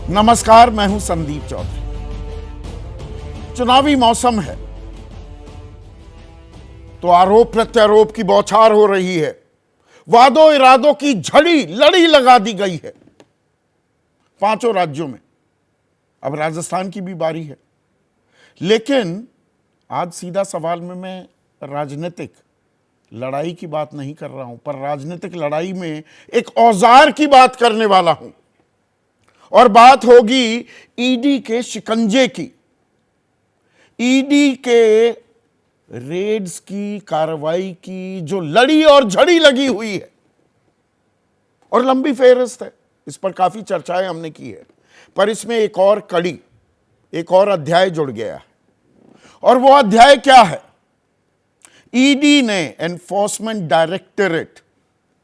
नमस्कार, मैं हूं संदीप चौधरी। चुनावी मौसम है तो आरोप प्रत्यारोप की बौछार हो रही है। वादों इरादों की लड़ी लगा दी गई है पांचों राज्यों में। अब राजस्थान की भी बारी है। लेकिन आज सीधा सवाल में मैं राजनीतिक लड़ाई की बात नहीं कर रहा हूं, पर राजनीतिक लड़ाई में एक औजार की बात करने वाला हूं। और बात होगी ईडी के शिकंजे की, ईडी के रेड्स की, कार्रवाई की, जो लड़ी और झड़ी लगी हुई है और लंबी फेहरिस्त है। इस पर काफी चर्चाएं हमने की है, पर इसमें एक और कड़ी, एक और अध्याय जुड़ गया है। और वो अध्याय क्या है? ईडी ने, एनफोर्समेंट डायरेक्टरेट,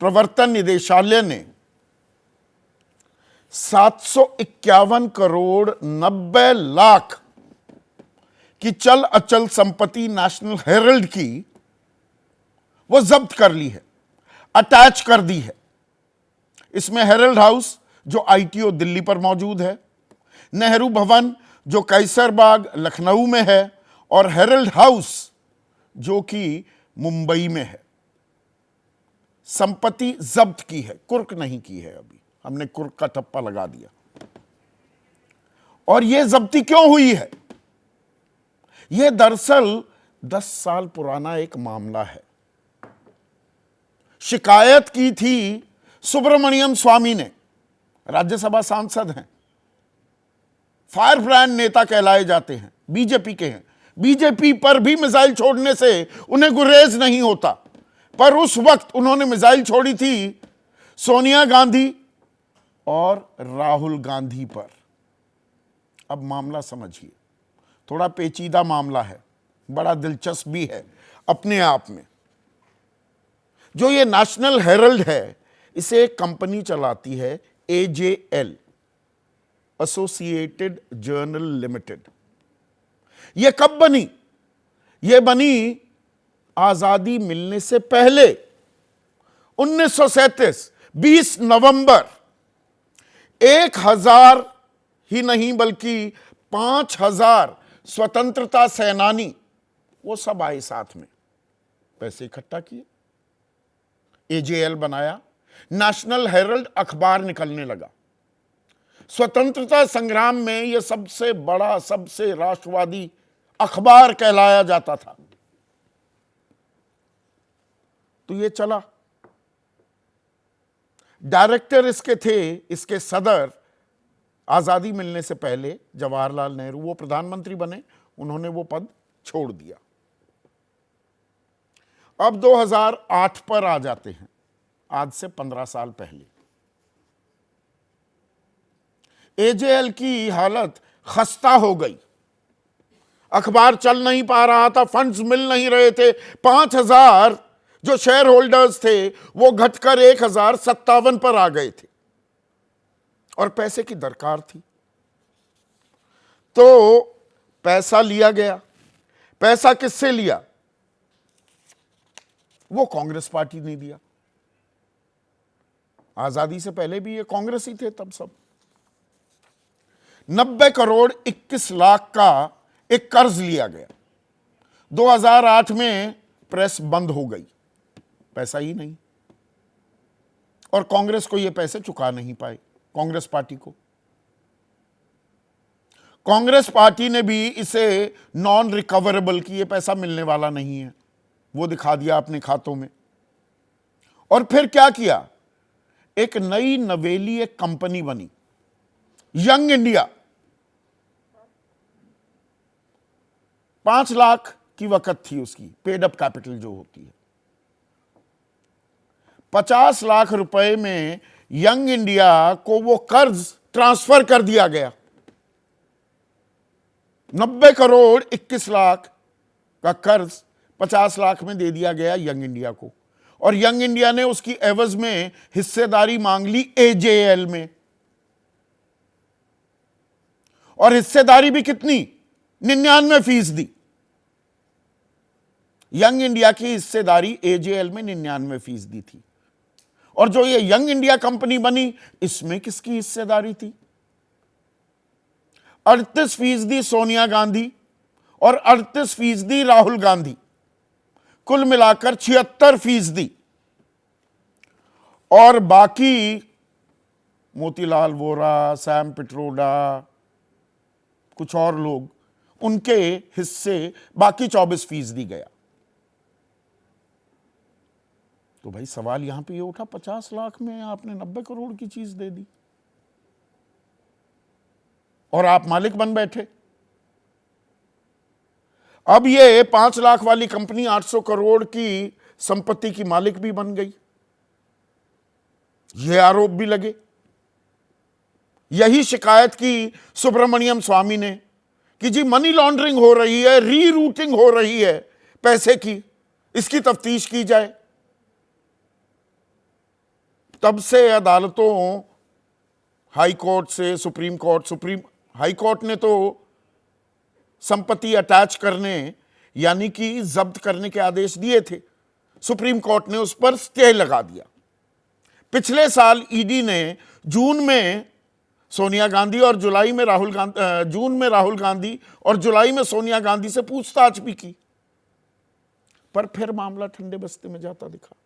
प्रवर्तन निदेशालय ने 751 करोड़ 90 लाख की चल अचल संपत्ति नेशनल हेरल्ड की वो जब्त कर ली है, अटैच कर दी है। इसमें हेरल्ड हाउस जो आईटीओ दिल्ली पर मौजूद है, नेहरू भवन जो कैसरबाग लखनऊ में है, और हेरल्ड हाउस जो कि मुंबई में है। संपत्ति जब्त की है, कुर्क नहीं की है। अभी हमने कुर्क का ठप्पा लगा दिया। और यह जब्ती क्यों हुई है? यह दरअसल 10 साल पुराना एक मामला है। शिकायत की थी सुब्रमण्यम स्वामी ने, राज्यसभा सांसद हैं, फायर ब्रांड नेता कहलाए जाते हैं, बीजेपी के हैं। बीजेपी पर भी मिसाइल छोड़ने से उन्हें गुरेज नहीं होता, पर उस वक्त उन्होंने मिसाइल छोड़ी थी सोनिया गांधी और राहुल गांधी पर। अब मामला समझिए, थोड़ा पेचीदा मामला है, बड़ा दिलचस्प भी है अपने आप में। जो ये नेशनल हेरल्ड है, इसे एक कंपनी चलाती है, एजेएल, एसोसिएटेड जर्नल लिमिटेड। यह कब बनी? यह बनी आजादी मिलने से पहले, 1937 20 नवंबर। 1000 ही नहीं बल्कि 5000 स्वतंत्रता सेनानी, वो सब आए साथ में, पैसे इकट्ठा किए, एजेएल बनाया, नेशनल हेरल्ड अखबार निकलने लगा। स्वतंत्रता संग्राम में यह सबसे बड़ा, सबसे राष्ट्रवादी अखबार कहलाया जाता था। तो ये चला। डायरेक्टर इसके थे, इसके सदर आजादी मिलने से पहले जवाहरलाल नेहरू, वो प्रधानमंत्री बने, उन्होंने वो पद छोड़ दिया। अब 2008 पर आ जाते हैं, आज से 15 साल पहले। एजेएल की हालत खस्ता हो गई, अखबार चल नहीं पा रहा था, फंड्स मिल नहीं रहे थे। 5000 जो शेयर होल्डर्स थे वो घटकर 1057 पर आ गए थे, और पैसे की दरकार थी। तो पैसा लिया गया। पैसा किससे लिया? वो कांग्रेस पार्टी ने दिया। आजादी से पहले भी ये कांग्रेस ही थे तब सब। 90 करोड़ 21 लाख का एक कर्ज लिया गया। 2008 में प्रेस बंद हो गई, पैसा ही नहीं, और कांग्रेस को ये पैसे चुका नहीं पाए। कांग्रेस पार्टी को, कांग्रेस पार्टी ने भी इसे नॉन रिकवरेबल की, ये पैसा मिलने वाला नहीं है, वो दिखा दिया अपने खातों में। और फिर क्या किया? एक नई नवेली एक कंपनी बनी, यंग इंडिया। 5 लाख की वक़्त थी उसकी, पेड अप कैपिटल जो होती है। 50 लाख रुपए में यंग इंडिया को वो कर्ज ट्रांसफर कर दिया गया। 90 करोड़ 21 लाख का कर्ज 50 लाख में दे दिया गया यंग इंडिया को, और यंग इंडिया ने उसकी एवज में हिस्सेदारी मांग ली एजेएल में। और हिस्सेदारी भी कितनी? 99%। यंग इंडिया की हिस्सेदारी एजेएल में 99% थी। और जो ये यंग इंडिया कंपनी बनी, इसमें किसकी हिस्सेदारी थी? 38% सोनिया गांधी और 38% राहुल गांधी, कुल मिलाकर 76%। और बाकी मोतीलाल वोरा, सैम पिट्रोडा, कुछ और लोग, उनके हिस्से बाकी 24% गया। तो भाई सवाल यहां पे ये उठा, 50 लाख में आपने 90 करोड़ की चीज दे दी और आप मालिक बन बैठे। अब ये 5 लाख वाली कंपनी 800 करोड़ की संपत्ति की मालिक भी बन गई, ये आरोप भी लगे। यही शिकायत की सुब्रमण्यम स्वामी ने कि जी मनी लॉन्ड्रिंग हो रही है, रीरूटिंग हो रही है पैसे की, इसकी तफ्तीश की जाए। तब से अदालतों, हाई कोर्ट से सुप्रीम हाई कोर्ट ने तो संपत्ति अटैच करने यानी कि जब्त करने के आदेश दिए थे, सुप्रीम कोर्ट ने उस पर स्टे लगा दिया। पिछले साल ईडी ने जून में सोनिया गांधी और जुलाई में जून में राहुल गांधी और जुलाई में सोनिया गांधी से पूछताछ भी की, पर फिर मामला ठंडे बस्ते में जाता दिखा।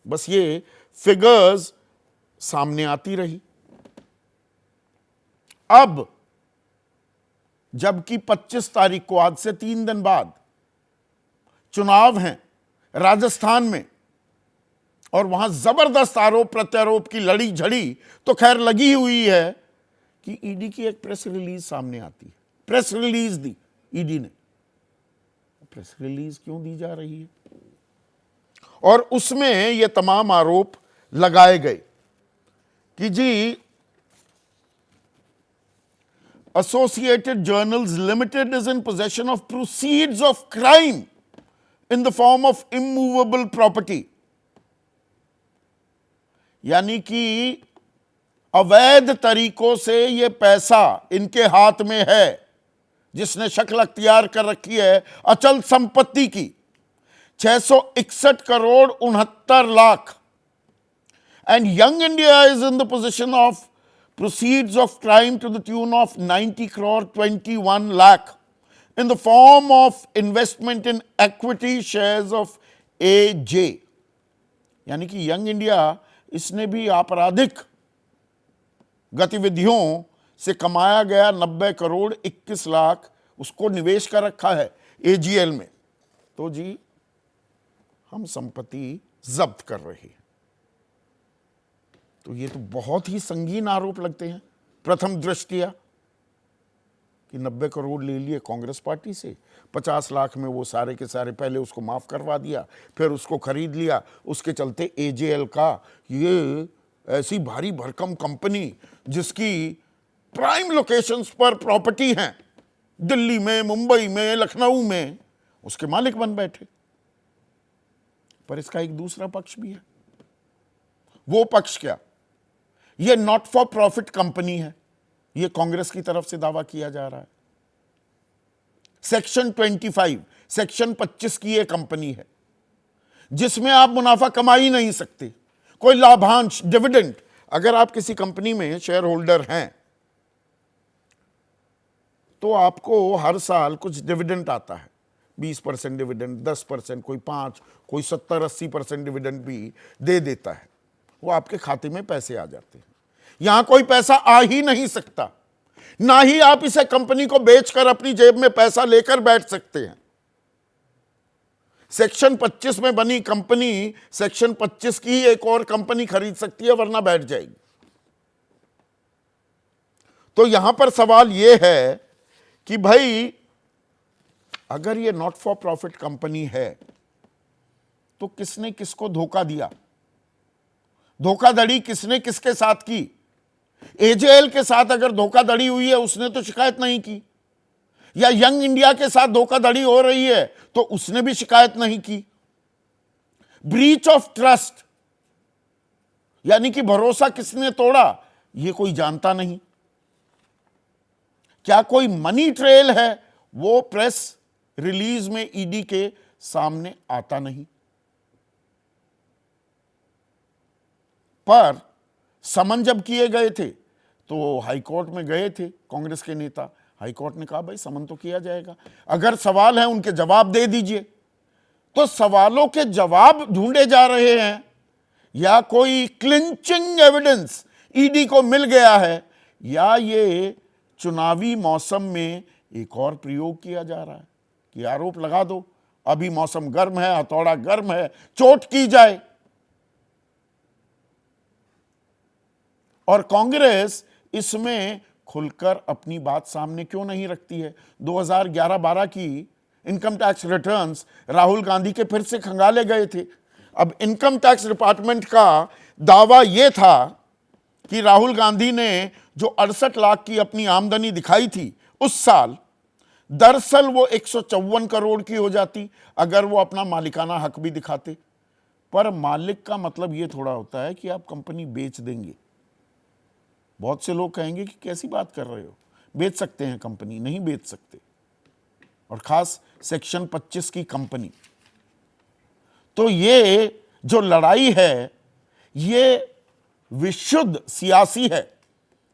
बस ये फिगर्स सामने आती रही। अब जबकि 25 तारीख को, आज से 3 दिन बाद चुनाव हैं राजस्थान में, और वहां जबरदस्त आरोप प्रत्यारोप की लड़ी झड़ी तो खैर लगी हुई है कि ईडी की एक प्रेस रिलीज सामने आती है। प्रेस रिलीज दी ईडी ने। प्रेस रिलीज क्यों दी जा रही है? और उसमें ये तमाम आरोप लगाए गए कि जी Associated Journals Limited is in possession of proceeds of crime in the form of immovable property, यानी कि अवैध तरीकों से ये पैसा इनके हाथ में है, जिसने शक्ल अख्तियार कर रखी है अचल संपत्ति की 661 crore 69 lakh. And young India is in the position of proceeds of crime to the tune of 90 crore 21 lakh in the form of investment in equity shares of AJ, यानी कि यंग इंडिया इसने भी आपराधिक गतिविधियों से कमाया गया 90 करोड़ 21 लाख उसको निवेश कर रखा है AGL में। तो जी हम संपत्ति जब्त कर रहे हैं। तो ये तो बहुत ही संगीन आरोप लगते हैं प्रथम दृष्टया कि 90 करोड़ ले लिए कांग्रेस पार्टी से, 50 लाख में वो सारे के सारे पहले उसको माफ करवा दिया, फिर उसको खरीद लिया। उसके चलते AJL का ये ऐसी भारी भरकम कंपनी जिसकी प्राइम लोकेशंस पर प्रॉपर्टी हैं दिल्ली में, मुंबई में, लखनऊ में, उसके मालिक बन बैठे। पर इसका एक दूसरा पक्ष भी है। वो पक्ष क्या? ये नॉट फॉर प्रॉफिट कंपनी है, ये कांग्रेस की तरफ से दावा किया जा रहा है। सेक्शन 25 की ये कंपनी है जिसमें आप मुनाफा कमा ही नहीं सकते, कोई लाभांश, डिविडेंड। अगर आप किसी कंपनी में शेयर होल्डर हैं तो आपको हर साल कुछ डिविडेंड आता है, 20% डिविडेंड, 10%, कोई 5%, कोई 70-80% डिविडेंड भी दे देता है। वो आपके खाते में पैसे आ जाते हैं। यहां कोई पैसा आ ही नहीं सकता, ना ही आप इसे कंपनी को बेचकर अपनी जेब में पैसा लेकर बैठ सकते हैं। सेक्शन 25 में बनी कंपनी सेक्शन 25 की एक और कंपनी खरीद सकती है, वरना बैठ जाएगी। तो यहां पर सवाल यह है कि भाई अगर ये नॉट फॉर प्रॉफिट कंपनी है तो किसने किसको धोखा दिया? धोखाधड़ी किसने किसके साथ की? AJL के साथ अगर धोखाधड़ी हुई है उसने तो शिकायत नहीं की, या यंग इंडिया के साथ धोखाधड़ी हो रही है तो उसने भी शिकायत नहीं की। ब्रीच ऑफ ट्रस्ट यानी कि भरोसा किसने तोड़ा ये कोई जानता नहीं। क्या कोई मनी ट्रेल है? वो प्रेस रिलीज में ईडी के सामने आता नहीं। पर समन जब किए गए थे तो हाईकोर्ट में गए थे कांग्रेस के नेता। हाईकोर्ट ने कहा भाई समन तो किया जाएगा, अगर सवाल है उनके जवाब दे दीजिए। तो सवालों के जवाब ढूंढे जा रहे हैं या कोई क्लिंचिंग एविडेंस ईडी को मिल गया है, या ये चुनावी मौसम में एक और प्रयोग किया जा रहा है कि आरोप लगा दो, अभी मौसम गर्म है, हथौड़ा गर्म है, चोट की जाए। और कांग्रेस इसमें खुलकर अपनी बात सामने क्यों नहीं रखती है? 2011-12 की income tax returns Rahul Gandhi के फिर से खंगाले गए थे। अब इनकम टैक्स डिपार्टमेंट का दावा यह था कि राहुल गांधी ने जो 68 लाख की अपनी आमदनी दिखाई थी उस साल, दरअसल वो 154 करोड़ की हो जाती अगर वो अपना मालिकाना हक भी दिखाते। पर मालिक का मतलब ये थोड़ा होता है कि आप कंपनी बेच देंगे। बहुत से लोग कहेंगे कि कैसी बात कर रहे हो, बेच सकते हैं कंपनी? नहीं बेच सकते, और खास सेक्शन 25 की कंपनी। तो ये जो लड़ाई है ये विशुद्ध सियासी है,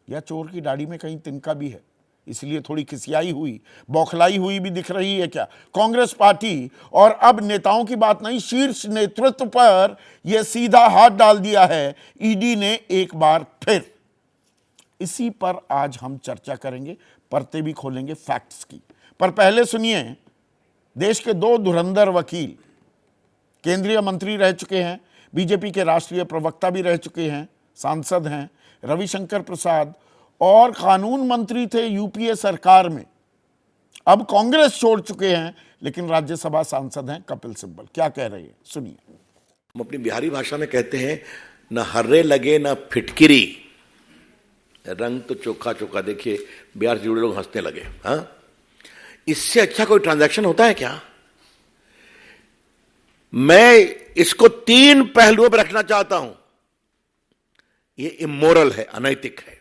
या चोर की दाढ़ी में कहीं तिनका भी है, इसलिए थोड़ी खिसियाई हुई, बौखलाई हुई भी दिख रही है क्या कांग्रेस पार्टी? और अब नेताओं की बात नहीं, शीर्ष नेतृत्व पर यह सीधा हाथ डाल दिया है ईडी ने एक बार फिर। इसी पर आज हम चर्चा करेंगे, परतें भी खोलेंगे फैक्ट्स की। पर पहले सुनिए, देश के दो धुरंधर वकील केंद्रीय मंत्री रह चुके हैं, बीजेपी के राष्ट्रीय प्रवक्ता भी रह चुके हैं, सांसद हैं, रविशंकर प्रसाद, और कानून मंत्री थे यूपीए सरकार में, अब कांग्रेस छोड़ चुके हैं लेकिन राज्यसभा सांसद हैं, कपिल सिब्बल। क्या कह रहे हैं सुनिए। हम अपनी बिहारी भाषा में कहते हैं, न हर्रे लगे न फिटकिरी, रंग तो चोखा चोखा। देखिए बिहार से जुड़े लोग हंसने लगे। हाँ, इससे अच्छा कोई ट्रांजैक्शन होता है क्या? मैं इसको 3 पहलुओं पर रखना चाहता हूं। ये इमोरल है, अनैतिक है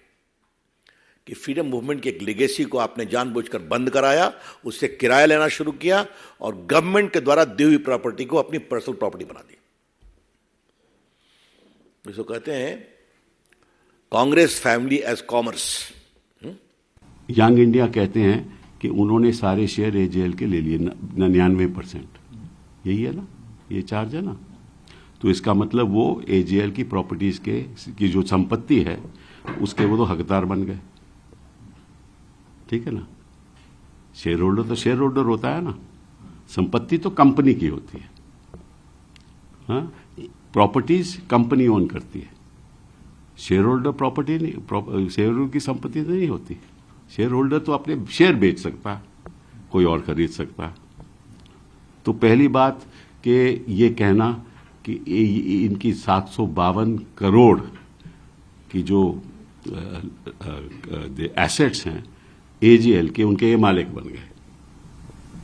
कि फ्रीडम मूवमेंट की एक लेगेसी को आपने जानबूझकर बंद कराया, उससे किराया लेना शुरू किया और गवर्नमेंट के द्वारा दी हुई प्रॉपर्टी को अपनी पर्सनल प्रॉपर्टी बना दी। इसको कहते हैं Congress family as commerce. Young India कहते हैं कि उन्होंने सारे शेयर एजेएल के ले लिए 99%। यही है ना, ये चार्ज है ना। तो इसका मतलब वो एजेएल की प्रॉपर्टीज की जो संपत्ति है उसके वो तो हकदार बन गए। ठीक है ना, शेयर होल्डर तो शेयर होल्डर होता है ना, संपत्ति तो कंपनी की होती है। हाँ, प्रॉपर्टीज कंपनी ओन करती है, शेयर होल्डर प्रॉपर्टी नहीं, शेयर होल्डर की संपत्ति नहीं होती। शेयर होल्डर तो अपने शेयर बेच सकता है, कोई और खरीद सकता है। तो पहली बात कि ये कहना कि इनकी 752 करोड़ की जो एसेट्स हैं एजेएल के, उनके ये मालिक बन गए,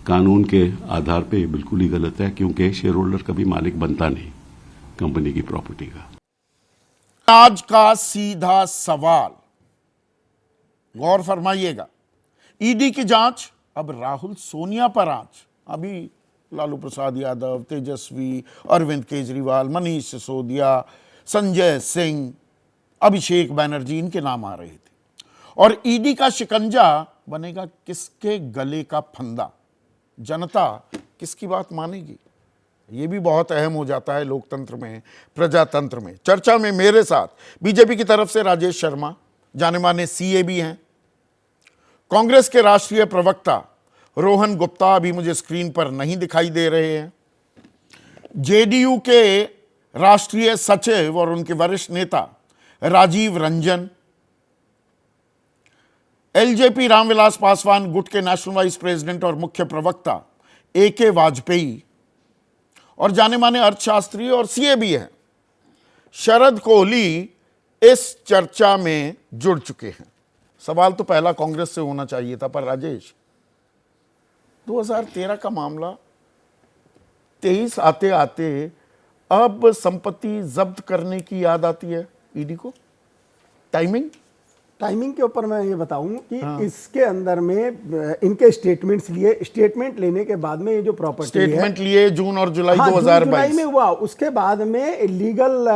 कानून के आधार पे बिल्कुल ही गलत है, क्योंकि शेयर होल्डर कभी मालिक बनता नहीं कंपनी की प्रॉपर्टी का। आज का सीधा सवाल गौर फरमाइएगा, ईडी की जांच अब राहुल सोनिया पर आंच। अभी लालू प्रसाद यादव, तेजस्वी, अरविंद केजरीवाल, मनीष सिसोदिया, संजय सिंह, अभिषेक बैनर्जी, इनके नाम आ रहे थे। और ईडी का शिकंजा बनेगा किसके गले का फंदा? जनता किसकी बात मानेगी? ये भी बहुत अहम हो जाता है लोकतंत्र में, प्रजातंत्र में। चर्चा में मेरे साथ बीजेपी की तरफ से राजेश शर्मा, जाने माने सीए भी हैं, कांग्रेस के राष्ट्रीय प्रवक्ता रोहन गुप्ता, अभी मुझे स्क्रीन पर नहीं दिखाई दे रहे हैं, जेडीयू के राष्ट्रीय सचिव और उनके वरिष्ठ नेता राजीव रंजन, एलजेपी रामविलास पासवान, गुट के नेशनल वाइस प्रेसिडेंट और मुख्य प्रवक्ता एके वाजपेयी, और जाने माने अर्थशास्त्री और सीए भी हैं शरद कोहली इस चर्चा में जुड़ चुके हैं। सवाल तो पहला कांग्रेस से होना चाहिए था, पर राजेश, 2013 का मामला 23 आते आते अब संपत्ति जब्त करने की याद आती है ईडी को। टाइमिंग टाइमिंग के ऊपर मैं ये बताऊं कि इसके अंदर में इनके स्टेटमेंट्स लिए, स्टेटमेंट लेने के बाद में ये जो प्रॉपर्टी स्टेटमेंट लिए जून और जुलाई हाँ, 2022 जुलाई में हुआ, उसके बाद में लीगल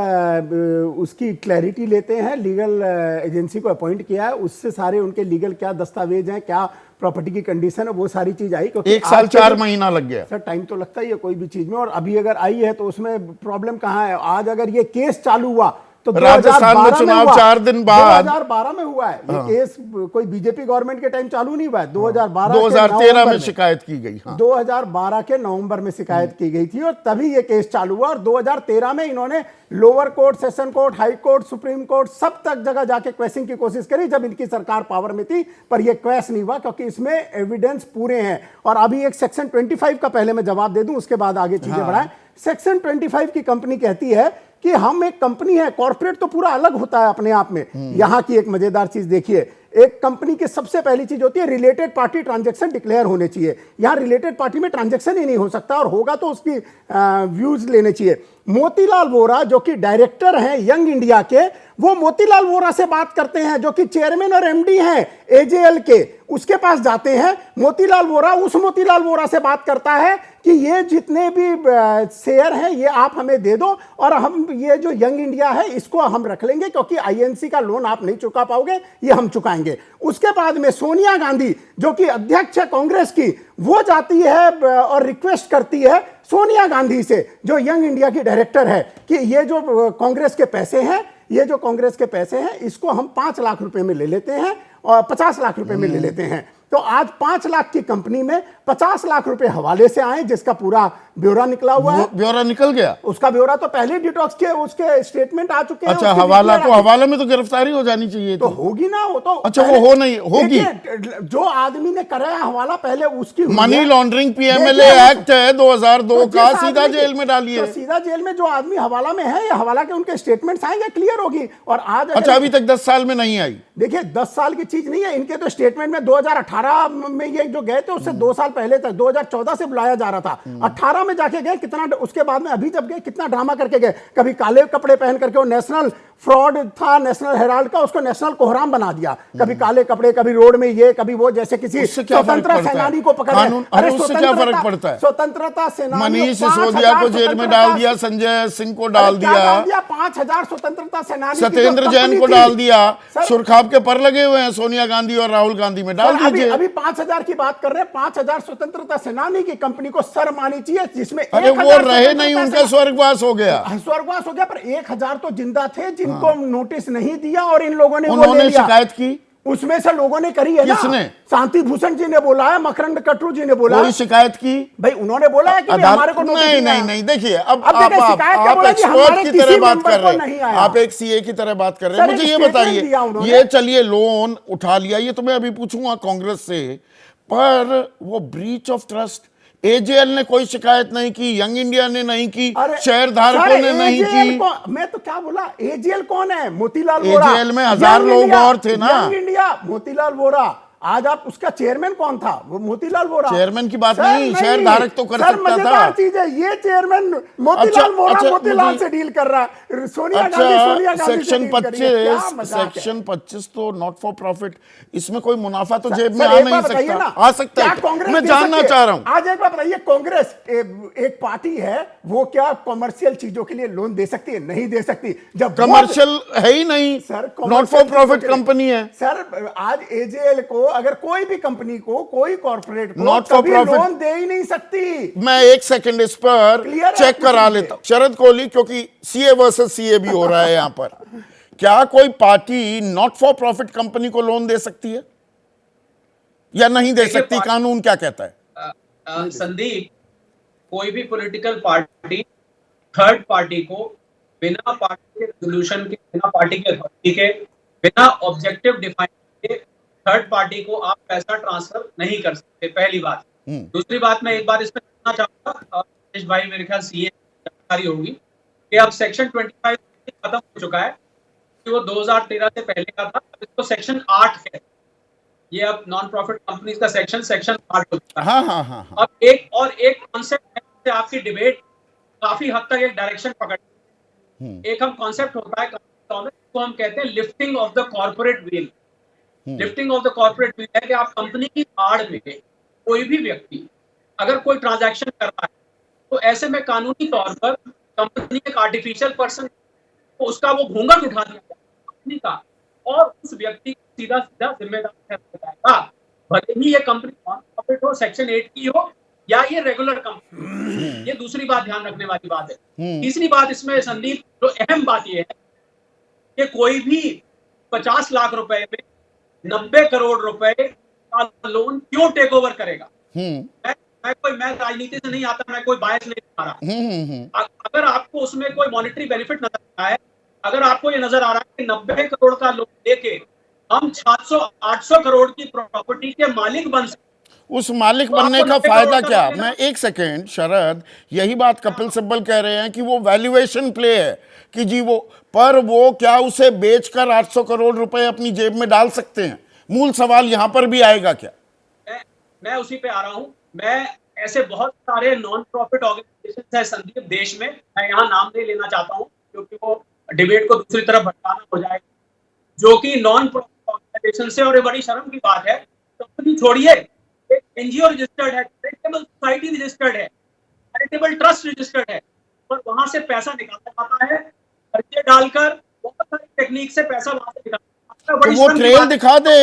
उसकी क्लैरिटी लेते हैं, लीगल एजेंसी को अपॉइंट किया है, उससे सारे उनके लीगल क्या दस्तावेज हैं, क्या प्रॉपर्टी की कंडीशन है, वो सारी चीज आई। क्योंकि 1 साल 4 महीना लग गया सर, टाइम तो लगता ही है कोई भी चीज में, और अभी अगर आई है तो उसमें प्रॉब्लम कहाँ है। आज अगर ये केस चालू हुआ तो राजस्थान में चुनाव 4 दिन बाद 2012 में हुआ है ये केस, कोई बीजेपी गवर्नमेंट के टाइम चालू नहीं हुआ है, 2013 में शिकायत की गई। 2012 के नवंबर में शिकायत की गई थी और तभी ये केस चालू हुआ, और 2013 में इन्होंने lower court, session court, high court, supreme court, सब तक जगह जाके क्वेश्चन की कोशिश करी जब इनकी सरकार पावर में थी, पर ये क्वेश नहीं हुआ क्योंकि इसमें एविडेंस पूरे हैं। और अभी एक सेक्शन 25 का पहले मैं जवाब दे दूं, उसके बाद आगे चीजें बढ़ाएं। सेक्शन 25 की कंपनी कहती है कि हम एक कंपनी है, कॉर्पोरेट तो पूरा अलग होता है अपने आप में। यहां की एक मजेदार चीज देखिए, एक कंपनी की सबसे पहली चीज होती है रिलेटेड पार्टी ट्रांजैक्शन डिक्लेयर होने चाहिए। यहां रिलेटेड पार्टी में ट्रांजैक्शन ही नहीं हो सकता, और होगा तो उसकी व्यूज लेने चाहिए। मोतीलाल वोरा जो कि डायरेक्टर हैं यंग इंडिया के, वो मोतीलाल वोरा से बात करते हैं जो कि चेयरमैन और एमडी हैं एजेएल के, उसके पास जाते हैं। मोतीलाल वोरा उस मोतीलाल वोरा से बात करता है कि ये जितने भी शेयर हैं ये आप हमें दे दो, और हम ये जो यंग इंडिया है इसको हम रख लेंगे क्योंकि आईएनसी का लोन आप नहीं चुका पाओगे, ये हम चुकाएंगे। उसके बाद में सोनिया गांधी जो कि अध्यक्ष है कांग्रेस की, वो जाती है और रिक्वेस्ट करती है सोनिया गांधी से जो यंग इंडिया की डायरेक्टर है कि ये जो कांग्रेस के पैसे हैं, ये जो कांग्रेस के पैसे हैं इसको हम 5 लाख रुपए में ले लेते हैं और 50 लाख रुपए में ले लेते हैं। तो आज 5 लाख की कंपनी में 50 लाख रुपए हवाले से आए, जिसका पूरा ब्यौरा निकला हुआ है। ब्यौरा निकल गया, उसका ब्यौरा तो पहले डिटॉक्स के उसके स्टेटमेंट आ चुके हैं। अच्छा, हवाला तो हवाला में तो गिरफ्तारी हो जानी चाहिए तो होगी ना, वो तो अच्छा वो हो नहीं होगी। जो आदमी ने कराया हवाला पहले उसकी मनी लॉन्ड्रिंग पीएमएलए एक्ट है 2002 का, सीधा जेल में डालिए। तो सीधा जेल में जो आदमी हवाला में है, ये हवाला के उनके स्टेटमेंट्स आएंगे, क्लियर होगी। और आज अच्छा, अभी तक 10 साल में नहीं आई। देखिए 10 साल की चीज नहीं है, इनके तो स्टेटमेंट में 2018 में ये जो गए थे उससे 2 साल पहले तक 2014 से बुलाया जा रहा था, 18 में जाके गए, कितना उसके बाद में अभी जब गए कितना ड्रामा करके गए। कभी काले कपड़े पहन करके, वो नेशनल फ्रॉड था नेशनल हेराल्ड का, उसको नेशनल कोहराम बना दिया। कभी काले कपड़े, कभी रोड में ये, कभी वो, जैसे किसी स्वतंत्रता सेनानी को पकड़। अरे उससे क्या फर्क पड़ता है? स्वतंत्रता सेनानी मनीष सिसोदिया को जेल में डाल दिया, संजय सिंह को डाल दिया, 5000 स्वतंत्रता सेनानी, सत्येंद्र जैन को डाल दिया, सुरखाब के पर लगे हुए हैं सोनिया गांधी और राहुल गांधी में, डाल दीजिए। अभी 5000 की बात कर रहे हैं, 5000 स्वतंत्रता सेनानी की कंपनी को शर्म आनी चाहिए, जिसमें अरे वो रहे नहीं, उनका स्वर्गवास हो गया। स्वर्गवास हो गया, पर 1000 तो जिंदा थे जिनको नोटिस नहीं दिया, और इन लोगों ने उन्होंने शिकायत की, उसमें से लोगों ने करी है। किसने? शांति भूषण जी ने बोला है, मकरंद कटरू जी ने बोला है। शिकायत की भाई, उन्होंने बोला है कि हमारे को नहीं नहीं नहीं, देखिए अब आप एक्सपर्ट की तरह बात कर रहे हैं, आप एक सीए की तरह बात कर रहे हैं। मुझे ये बताइए, ये चलिए लोन उठा लिया, ये तो मैं अभी पूछूंगा कांग्रेस से, पर वो ब्रीच ऑफ ट्रस्ट एजेएल ने कोई शिकायत नहीं की, यंग इंडिया ने नहीं की, शेयर धारकों ने नहीं की। मैं तो क्या बोला, एजेएल कौन है? मोतीलाल वोरा। एजेएल में 1000 लोग और थे ना। Young India, Motilal Vora. आज आप उसका चेयरमैन कौन था? वो मोतीलाल वोरा। चेयरमैन की बात नहीं, शेयर धारक तो कर सकता था। चीज है ये, चेयरमैन मोतीलाल वोरा मोतीलाल से डील कर रहा है। सोनिया गांधी सेक्शन 25 तो नॉट फॉर प्रॉफिट, इसमें कोई मुनाफा तो जेब में आ नहीं सकता, आ सकता है। मैं जानना चाह रहा हूं, आज एक बात बताइए, कांग्रेस एक पार्टी है, वो क्या कॉमर्शियल चीजों के लिए लोन दे सकती है? नहीं दे सकती। जब कमर्शियल है ही नहीं sir, not for profit company है सर। आज एजेएल को, अगर कोई भी कंपनी को, कोई कॉर्पोरेट को नॉट फॉर प्रॉफिट लोन दे ही नहीं सकती। मैं एक सेकंड इस पर चेक करा लेता हूं। शरद कोहली, क्योंकि सीए वर्सेस सीए भी हो रहा है यहां पर, क्या कोई party not for profit company को लोन दे सकती है या नहीं दे सकती? कानून क्या कहता है? संदीप, कोई भी पॉलिटिकल पार्टी थर्ड पार्टी को बिना पार्टी के रेजोल्यूशन के, बिना पार्टी के अथॉरिटी के, बिना ऑब्जेक्टिव डिफाइन के थर्ड पार्टी को आप पैसा ट्रांसफर नहीं कर सकते, पहली बात। दूसरी बात, मैं एक बात इसमें कहना चाहूंगा, रमेश भाई मेरे ख्याल सीए जानकारी होगी कि अब सेक्शन 25 खत्म हो चुका है, वो 2013 से पहले का था, अब इसको सेक्शन 8 है, ये अब नॉन प्रॉफिट कंपनीज का सेक्शन 8 हो चुका है। हाँ। अब एक कॉन्सेप्ट है, आपकी डिबेट काफी हद तक एक डायरेक्शन पकड़, एक हम कॉन्सेप्ट होता है, तो हम कहते हैं lifting of the corporate wheel. Lifting of the corporate bill है कि आप कंपनी की आड़ में कोई भी व्यक्ति अगर कोई ट्रांजैक्शन कर रहा है तो ऐसे में कानूनी तौर पर कंपनी एक आर्टिफिशियल पर्सन, तो उसका वो घूंघट उठा दिया जाएगा कंपनी का, और उस व्यक्ति को सीधा सीधा जिम्मेदार ठहराया जाएगा, भले ही ये कंपनी नॉन प्रॉफिट हो, सेक्शन 8 की हो, या ये रेगुलर कंपनी। ये दूसरी बात ध्यान रखने वाली बात है। तीसरी बात इसमें संदीप, जो अहम बात ये है कि कोई भी 50 लाख रुपए में 90 करोड़ रुपए का लोन क्यों टेक ओवर करेगा? मैं राजनीति से नहीं आता, मैं कोई बायस नहीं आ रहा। अगर आपको उसमें कोई मॉनेटरी बेनिफिट नजर आ रहा है, अगर आपको ये नजर आ रहा है कि 90 करोड़ का लोन लेके हम 700-800 करोड़ की प्रॉपर्टी के मालिक बन सकते, उस मालिक तो बनने आपको का 90 फायदा करोड़ का क्या? लगेगा। मैं एक सेकेंड शरद, यही बात कपिल सिब्बल कह रहे हैं कि वो वैल्यूएशन प्ले है कि जी वो क्या उसे बेचकर 800 करोड़ रुपए अपनी जेब में डाल सकते हैं? मूल सवाल यहां पर भी आएगा क्या? मैं उसी पे आ रहा हूं। मैं ऐसे बहुत सारे नॉन प्रॉफिट ऑर्गेनाइजेशन है संदीप देश में, मैं यहाँ नाम नहीं लेना चाहता हूँ क्योंकि वो डिबेट को दूसरी तरफ भटकाना हो जाएगा, जो कि नॉन प्रॉफिट ऑर्गेनाइजेशन से, और ये बड़ी शर्म की बात है, कंपनी छोड़िए, एक एनजीओ रजिस्टर्ड है, चैरिटेबल सोसाइटी रजिस्टर्ड है, चैरिटेबल ट्रस्ट रजिस्टर्ड है, और वहां से पैसा निकाला जाता है, खर्चे डालकर बहुत सारी टेक्निक से पैसा वहां से निकाला। तो वो ट्रेल दिखा दे।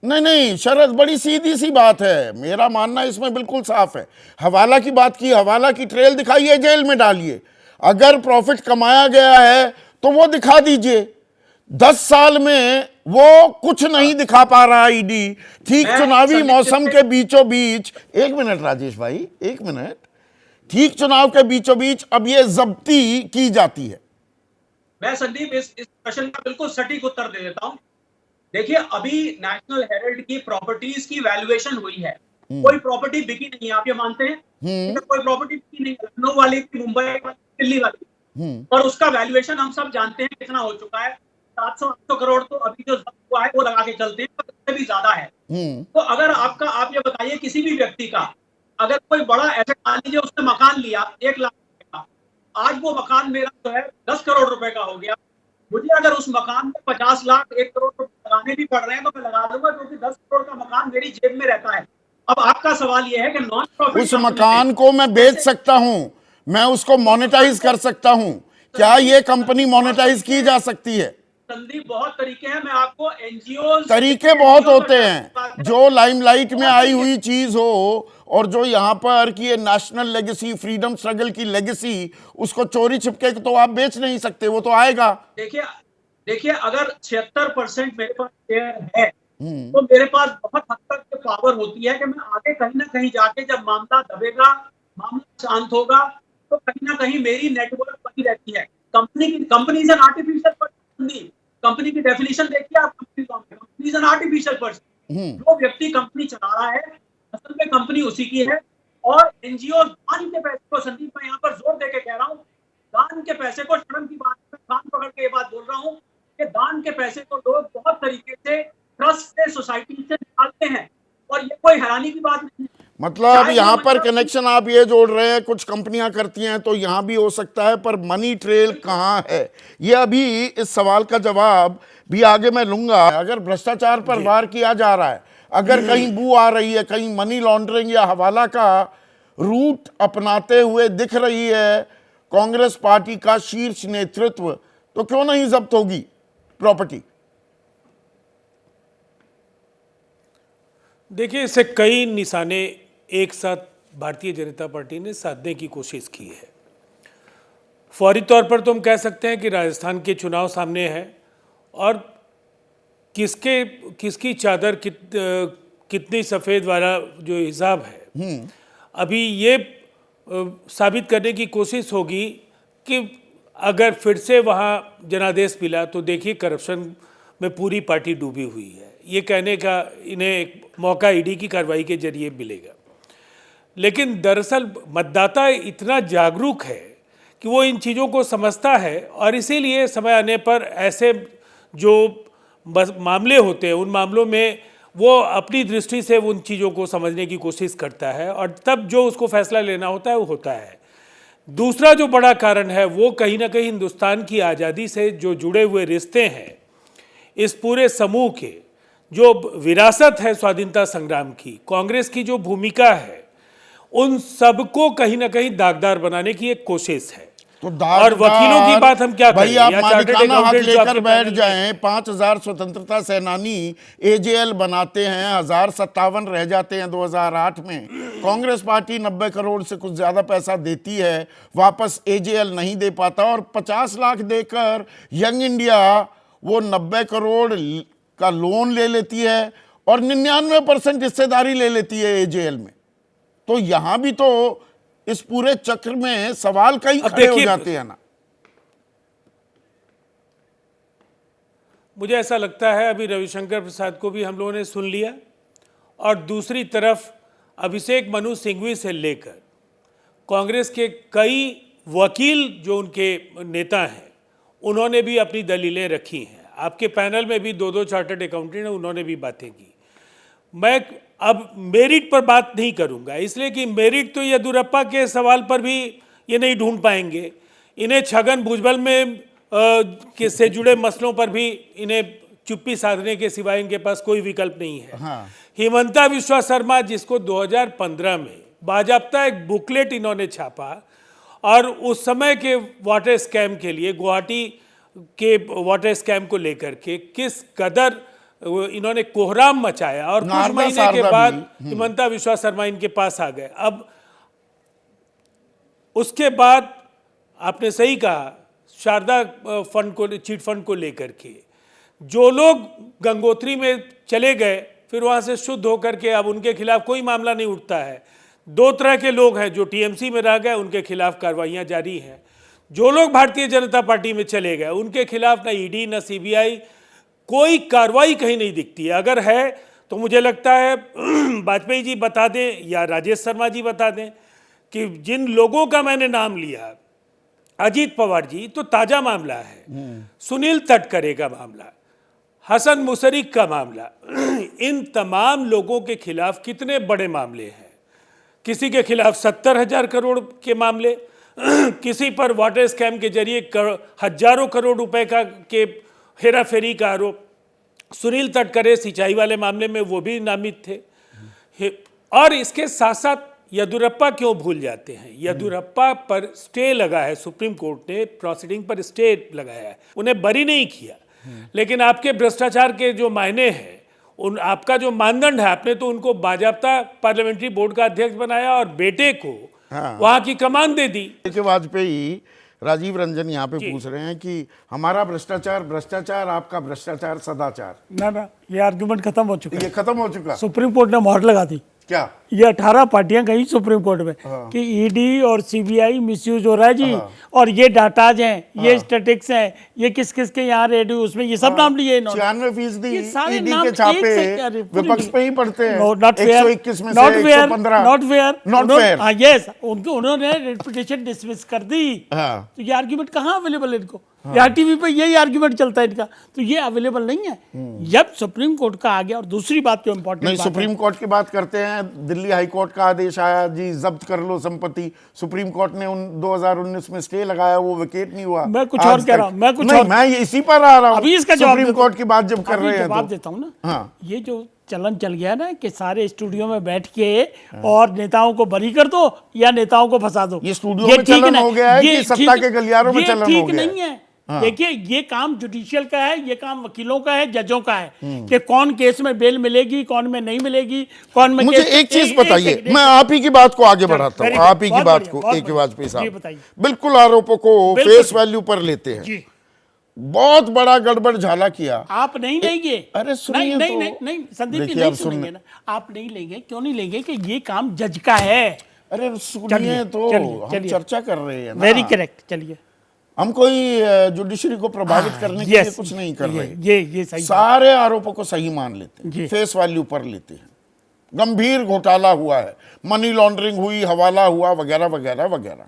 नहीं शरद, बड़ी सीधी सी बात है, मेरा मानना इसमें बिल्कुल साफ है। हवाला की बात की, हवाला की ट्रेल दिखाइए, जेल में डालिए। अगर प्रॉफिट कमाया गया है तो वो दिखा दीजिए। 10 साल में वो कुछ नहीं दिखा पा रहा ईडी। ठीक चुनावी मौसम के बीचों बीच, एक मिनट राजेश भाई, एक मिनट, ठीक चुनाव के बीचों बीच अब ये जब्ती की जाती है। मैं संदीप इस प्रश्न का बिल्कुल सटीक उत्तर दे देता हूं। देखिए, अभी नेशनल हेराल्ड की प्रॉपर्टीज की वैल्यूएशन हुई है, कोई प्रॉपर्टी बिकी नहीं है, आप ये मानते हैं? कोई प्रॉपर्टी बिकी नहीं, लखनऊ वाली, मुंबई वाली, दिल्ली वाली, और उसका वैल्यूएशन हम सब जानते हैं कितना हो चुका है। 700-800 करोड़ तो अभी जो जब्त हुआ है वो लगा के चलते हैं, पर उससे भी ज्यादा है। तो अगर आप ये बताइए, किसी भी व्यक्ति का अगर कोई बड़ा एसेट, मान लीजिए उसने मकान लिया 1 लाख रुपए का, आज वो मकान मेरा जो है 10 करोड़ रुपए का हो गया, मुझे अगर उस मकान में 50 लाख 1 करोड़ रुपए लगाने भी पड़ रहे हैं तो मैं लगा दूंगा, क्योंकि 10 करोड़ का मकान मेरी जेब में रहता है। अब आपका सवाल यह है कि नॉन प्रॉफिट उस मकान को मैं बेच सकता हूं, मैं उसको मोनेटाइज कर सकता हूं, क्या ये कंपनी मोनेटाइज की जा सकती है? संदीप, बहुत तरीके हैं, मैं आपको एनजीओ तरीके बहुत होते हैं। जो लाइमलाइट में आई हुई चीज हो और जो यहां पर कि ये नेशनल लेगेसी, फ्रीडम स्ट्रगल की लेगेसी, उसको चोरी छिपके तो आप बेच नहीं सकते, वो तो आएगा। देखिए, अगर 76% मेरे पास शेयर है तो मेरे पास बहुत हद तक पावर होती है कि मैं आगे कहीं ना कहीं जाके, जब मामला दबेगा, मामला शांत होगा, तो कहीं ना कहीं मेरी नेटवर्क बनी रहती है। Company is an artificial person. Company की डेफिनेशन देखिए आप, company is an artificial person. जो व्यक्ति कंपनी चला रहा है, असल में कंपनी उसी की है। और एनजीओ दान के पैसे को, संदीप मैं यहाँ पर जोर देके कह रहा हूँ, दान के पैसे को, शर्म की बात है, कान पकड़ के ये बात बोल रहा हूँ कि दान के पैसे को लोग बहुत तरीके से ट्रस्ट से, सोसाइटी से निकालते हैं, और ये कोई हैरानी की बात नहीं है। मतलब यहाँ पर कनेक्शन आप ये जोड़ रहे हैं, कुछ कंपनियां करती हैं तो यहाँ भी हो सकता है, पर मनी ट्रेल कहाँ है? ये अभी इस सवाल का जवाब भी आगे मैं लूंगा। अगर भ्रष्टाचार पर वार किया जा रहा है, अगर कहीं बू आ रही है, कहीं मनी लॉन्ड्रिंग या हवाला का रूट अपनाते हुए दिख रही है कांग्रेस पार्टी का शीर्ष नेतृत्व, तो क्यों नहीं जब्त होगी प्रॉपर्टी? देखिए, इससे कई निशाने एक साथ भारतीय जनता पार्टी ने साधने की कोशिश की है। फौरी तौर पर तो हम कह सकते हैं कि राजस्थान के चुनाव सामने है, और किसकी चादर कितनी सफ़ेद वाला जो हिसाब है, अभी ये साबित करने की कोशिश होगी कि अगर फिर से वहाँ जनादेश मिला तो देखिए करप्शन में पूरी पार्टी डूबी हुई है। ये कहने का इन्हें एक मौका ईडी की कार्रवाई के जरिए मिलेगा। लेकिन दरअसल मतदाता इतना जागरूक है कि वो इन चीज़ों को समझता है, और इसीलिए समय आने पर ऐसे जो मामले होते हैं उन मामलों में वो अपनी दृष्टि से उन चीज़ों को समझने की कोशिश करता है, और तब जो उसको फैसला लेना होता है वो होता है। दूसरा जो बड़ा कारण है वो कहीं ना कहीं हिंदुस्तान की आज़ादी से जो जुड़े हुए रिश्ते हैं इस पूरे समूह के, जो विरासत है स्वाधीनता संग्राम की, कांग्रेस की जो भूमिका है, उन सबको कहीं ना कहीं दागदार बनाने की एक कोशिश है। तो और वकीलों की बात हम क्या भाई करें? आप या चार्टर्ड मालिकाना हक अकाउंटेंट जो लेकर आपके बैठ पैनल में- जाएं, 5000 स्वतंत्रता सेनानी एजेएल बनाते हैं, 1057 रह जाते हैं 2008 में। कांग्रेस पार्टी 90 करोड़ से कुछ ज्यादा पैसा देती है, वापस एजेएल नहीं दे पाता, और 50 लाख देकर यंग इंडिया वो 90 करोड़ का लोन ले लेती है और 99% हिस्सेदारी ले लेती है एजेएल में। तो यहां भी तो इस पूरे चक्र में सवाल कई अब खड़े हो देखिए, जाते हैं ना। मुझे ऐसा लगता है अभी रविशंकर प्रसाद को भी हम लोगों ने सुन लिया, और दूसरी तरफ अभिषेक मनु सिंघवी से लेकर कांग्रेस के कई वकील जो उनके नेता हैं, उन्होंने भी अपनी दलीलें रखी हैं। आपके पैनल में भी 2 चार्टर्ड अकाउंटेंट हैं, उन्होंने भी बातें की। मैं अब मेरिट पर बात नहीं करूंगा, इसलिए कि मेरिट तो येदियुरप्पा के सवाल पर भी ये नहीं ढूंढ पाएंगे। इन्हें छगन भुजबल में के से जुड़े मसलों पर भी इन्हें चुप्पी साधने के सिवाय इनके पास कोई विकल्प नहीं है। हाँ। हिमंता विश्वा शर्मा, जिसको 2015 में बाजाप्ता एक बुकलेट इन्होंने छापा, और उस समय के वाटर स्कैम के लिए, गुवाहाटी के वाटर स्कैम को लेकर के किस कदर इन्होंने कोहराम मचाया, और कुछ नारदा महीने के शारदा बाद भी। हिमंता विश्वा शर्मा इनके पास आ गए। अब उसके बाद आपने सही कहा, शारदा फंड को, चिट फंड को लेकर के जो लोग गंगोत्री में चले गए, फिर वहां से शुद्ध होकर के अब उनके खिलाफ कोई मामला नहीं उठता है। 2 तरह के लोग हैं, जो टीएमसी में रह गए, उनके खिलाफ कार्रवाइयां जारी हैं। जो लोग भारतीय जनता पार्टी में चले गए, उनके खिलाफ ना ईडी ना सीबीआई, कोई कार्रवाई कहीं नहीं दिखती है। अगर है तो मुझे लगता है वाजपेयी जी बता दें या राजेश शर्मा जी बता दें कि जिन लोगों का मैंने नाम लिया, अजीत पवार जी तो ताजा मामला है, सुनील तटकरे का मामला, हसन मुशर्रफ का मामला, इन तमाम लोगों के खिलाफ कितने बड़े मामले हैं। किसी के खिलाफ 70,000 करोड़ के मामले, किसी पर वाटर स्कैम के जरिए हजारों करोड़ रुपए का के हेरा फेरी का आरोप। सुनील तटकरे सिंचाई वाले मामले में वो भी नामित थे। और इसके साथ साथ येदियुरप्पा क्यों भूल जाते हैं? येदियुरप्पा पर स्टे लगा है, सुप्रीम कोर्ट ने प्रोसीडिंग पर स्टे लगाया है, उन्हें बरी नहीं किया। लेकिन आपके भ्रष्टाचार के जो मायने हैं, उन आपका जो मानदंड है, आपने तो उनको बाजाप्ता पार्लियामेंट्री बोर्ड का अध्यक्ष बनाया और बेटे को वहां की कमान दे दी। देखिए, वाजपेयी, राजीव रंजन यहाँ पे पूछ रहे हैं कि हमारा भ्रष्टाचार भ्रष्टाचार, आपका भ्रष्टाचार सदाचार। ना, ये आर्गुमेंट खत्म हो चुका ये है। खत्म हो चुका। सुप्रीम कोर्ट ने मोहर लगा दी। क्या? ये 18 पार्टियां गई सुप्रीम कोर्ट में कि ईडी और सीबीआई मिसयूज हो रहा है जी, और ये डाटाज हैं, ये स्टैटिक्स हैं, ये किस किस के यहाँ रेडियो, उसमें ये सब नाम लिए इन्होंने। 96% ये सारे ईडी नाम के एक छापे से- अरे, विपक्ष पे ही पड़ते हैं। नॉट फेयर, 121 में से not fair, 115 not fair, not fair. हाँ यस, उन्होंने रेपुटेशन डिसमिस कर दी। हाँ। तो ये आर्ग्यूमेंट कहाँ अवेलेबल है इनको? यहाँ टीवी पे यही आर्ग्यूमेंट चलता है इनका, तो ये अवेलेबल नहीं है। जब सुप्रीम कोर्ट का आ गया, और दूसरी बात जो नहीं, इम्पोर्टेंट सुप्रीम कोर्ट की बात करते हैं। दिल्ली हाई कोर्ट का आदेश आया जी, जब्त कर लो संपत्ति। सुप्रीम कोर्ट ने 2019 में स्टे लगाया, वो विकेट नहीं हुआ। मैं कुछ आज और कह तक। रहा हूं, मैं कुछ नहीं, और- मैं इसी पर आ रहा हूँ। अभी इसका जवाब सुप्रीम देता कोर्ट हूं। की बात जब कर अभी रहे हैं जवाब तो देता हूँ ना। हाँ। ये जो चलन चल गया ना कि सारे स्टूडियो में बैठ के और नेताओं को बरी कर दो या नेताओं को फंसा दो, ये स्टूडियो में ठीक चलन नहीं। हो गया है ये कि सत्ता ठीक- के गलियारों में ये चलन हो ठीक गया है? नहीं है। देखिए, ये काम जुडिशियल का है, ये काम वकीलों का है, जजों का है कि कौन केस में बेल मिलेगी, कौन में नहीं मिलेगी, कौन में मुझे एक चीज बताइए, मैं आप ही की बात को आगे बढ़ाता हूँ। very good, आप ही की बहुत बात बढ़िया, को, बहुत एक बढ़िया। वाजपेयी जी, साहब बताइए। बिल्कुल आरोपों को बिल्कुल फेस जी। वैल्यू पर लेते हैं। जी, बहुत बड़ा गड़बड़ झाला किया। आप नहीं लेंगे। अरे सुनिए नहीं, नहीं, तो। नहीं, नहीं, संदीप जी देखिए, नहीं आप सुनेंगे सुन- ना। आप नहीं लेंगे, क्यों नहीं लेंगे कि ये काम जज का है। अरे सुनिए चलिए, तो, चलिए, हम चलिए। चर्चा कर रहे हैं ना। वेरी करेक्ट, चलिए। हम कोई जुडिशरी को प्रभावित करने के लिए Yes, कुछ नहीं कर रहे। ये सही बात। सारे आरोपों को सही मान लेते जी। हैं, फेस वैल्यू पर लेते हैं। गंभीर घोटाला हुआ है, मनी लॉन्ड्रिंग हुई, हवाला हुआ, वगैरह वगैरह वगैरह।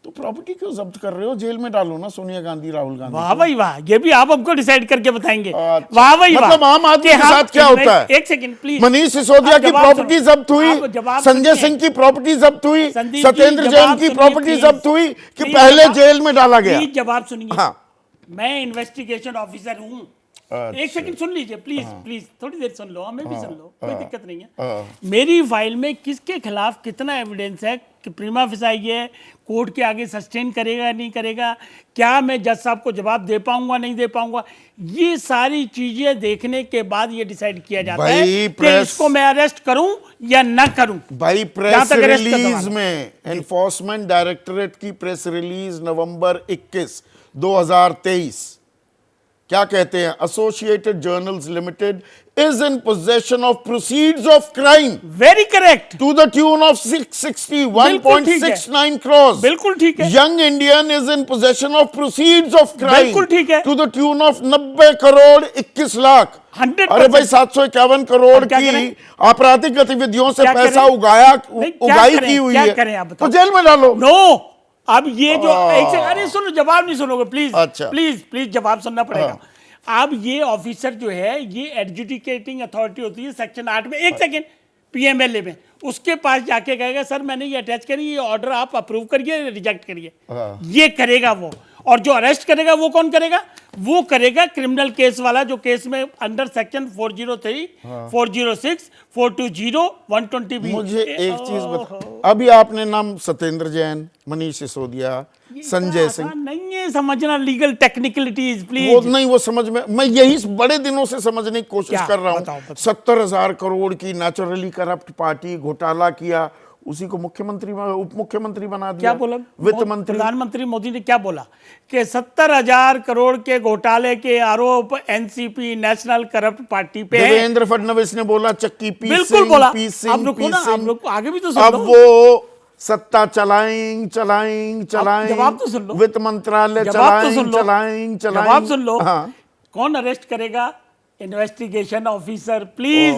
तो प्रॉपर्टी क्यों जब्त कर रहे हो? जेल में डालो ना सोनिया गांधी, राहुल गांधी। वाह भाई वाह, ये भी आप हमको डिसाइड करके बताएंगे। अच्छा। वाह भाई वाह। मतलब आम आदमी कि के हम- साथ क्या होता है? एक सेकंड प्लीज। मनीष सिसोदिया आप की जवाब प्रॉपर्टी सुनो। जब्त हुई, आप जवाब संजय सुनिए। सिंह की प्रॉपर्टी जब्त हुई, संदीप जी, सत्येंद्र जवाब जैन की सुनिए, प्रॉपर्टी प्लीज। जब्त हुई कि प्लीज पहले जवाब- जेल में डाला गया। प्लीज जवाब सुनिए। हाँ। मैं इन्वेस्टिगेशन ऑफिसर हूँ, एक सेकंड सुन लीजिए प्लीज प्लीज, थोड़ी देर सुन लो, हमें भी सुन लो, कोई दिक्कत नहीं है। मेरी फाइल में किसके खिलाफ कितना एविडेंस है कि प्रीमा फेसाई है, कोर्ट के आगे सस्टेन करेगा नहीं करेगा, क्या मैं जज साहब को जवाब दे पाऊंगा नहीं दे पाऊंगा, ये सारी चीजें देखने के बाद ये डिसाइड किया जाता है कि इसको मैं अरेस्ट करूं या ना करूं। भाई प्रेस रिलीज में, एनफोर्समेंट डायरेक्टरेट की प्रेस रिलीज नवंबर 21, 2023 क्या कहते हैं? Associated journals limited is in possession of proceeds of crime very correct to the tune of 661.69 crore. बिल्कुल ठीक है। Young Indian is in possession of proceeds of crime बिल्कुल ठीक है। To the tune of 90 crore 21 lakh. 100%। अरे भाई 751 करोड़ की आपराधिक गतिविधियों से पैसा उगाई की हुई है, करें आप तो जेल में डालो। नो, अब ये जो एक से, अरे सुनो, जवाब नहीं सुनोगे प्लीज। अच्छा। प्लीज प्लीज जवाब सुनना पड़ेगा। अब ये ऑफिसर जो है, ये एडजुडिकेटिंग अथॉरिटी होती है सेक्शन 8 में, एक सेकेंड, पीएमएलए में, उसके पास जाके कहेगा सर मैंने ये अटैच करी, ये ऑर्डर आप अप्रूव करिए रिजेक्ट करिए, ये करेगा वो। और जो अरेस्ट करेगा वो कौन करेगा? वो करेगा क्रिमिनल केस वाला, जो केस में अंडर सेक्शन 403, 406, 420, 120 मुझे एक चीज बता, अभी आपने नाम सत्येंद्र जैन, मनीष सिसोदिया, संजय सिंह, नहीं है समझना लीगल टेक्निकलिटीज वो प्लीज। नहीं, वो समझ में, मैं यही बड़े दिनों से समझने की कोशिश कर रहा बताओ, हूं। 70,000 करोड़ की नेचुरली करप्ट पार्टी, घोटाला किया, उसी को मुख्यमंत्री उप मुख्यमंत्री बना दिया। क्या बोला वित्त मंत्री? प्रधानमंत्री मोदी ने क्या बोला कि 70,000 करोड़ के घोटाले के आरोप एनसीपी, नेशनल करप्ट पार्टी पे है। देवेंद्र फडणवीस ने बोला चक्की पीस बिल्कुल सिंह, बोला। पीस सिंह, आप रुको ना, पीस सिंह। आप रुको, आगे भी तो सुन अब लो। वो सत्ता चलाएं चलाएं चलाएं, जवाब तो सुन लो। वित्त मंत्रालय जवाब तो चलाएं सुन लो। चलाएं चलाएं। जवाब सुन लो। हाँ। कौन अरेस्ट करेगा? Investigation officer please.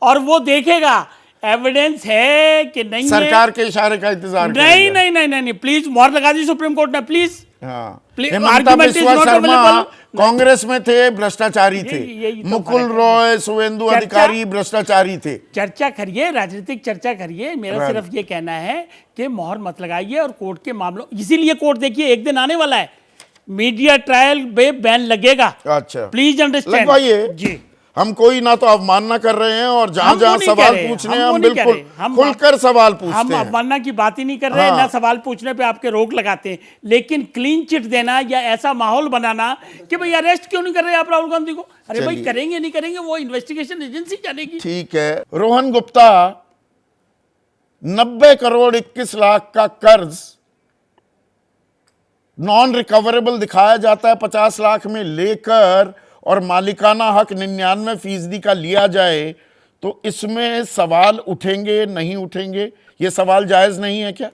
और वो देखेगा एविडेंस है कि नहीं है। सरकार के इशारे का इंतजार नहीं करेगा। नहीं नहीं नहीं प्लीज, मोहर लगा दी सुप्रीम कोर्ट ने, प्लीज। हाँ। Please, Himanta argument is Biswa not Sarma available। Congress में थे, भ्रष्टाचारी थे। यही तो मुकुल फर्क है। रॉय, शुवेंदु अधिकारी भ्रष्टाचारी थे। चर्चा करिए, राजनीतिक चर्चा करिए, मेरा सिर्फ ये कहना है कि मोहर मत लगाइए। और कोर्ट के मामलों, इसीलिए कोर्ट देखिए एक दिन आने वाला है, मीडिया ट्रायल पे बैन लगेगा। अच्छा, प्लीज अंडरस्टैंड। लगवाइए जी, हम कोई ना तो अवमानना कर रहे हैं, और जहां हम वो जहां नहीं सवाल कह रहे, पूछने हम हैं वो हम नहीं कह बिल्कुल रहे, हम खुलकर सवाल हम पूछते हैं। अवमानना की बात ही नहीं कर रहे हैं, हाँ। ना सवाल पूछने पे आपके रोक लगाते हैं, लेकिन क्लीन चिट देना या ऐसा माहौल बनाना कि भाई अरेस्ट क्यों नहीं कर रहे आप राहुल गांधी को, अरे भाई चलिए। करेंगे नहीं करेंगे वो इन्वेस्टिगेशन एजेंसी जानेगी। ठीक है। रोहन गुप्ता 90 करोड़ 21 लाख का कर्ज नॉन रिकवरेबल दिखाया जाता है, 50 लाख में लेकर, और मालिकाना हक 99% का लिया जाए, तो इसमें सवाल उठेंगे नहीं उठेंगे? ये सवाल जायज नहीं है क्या?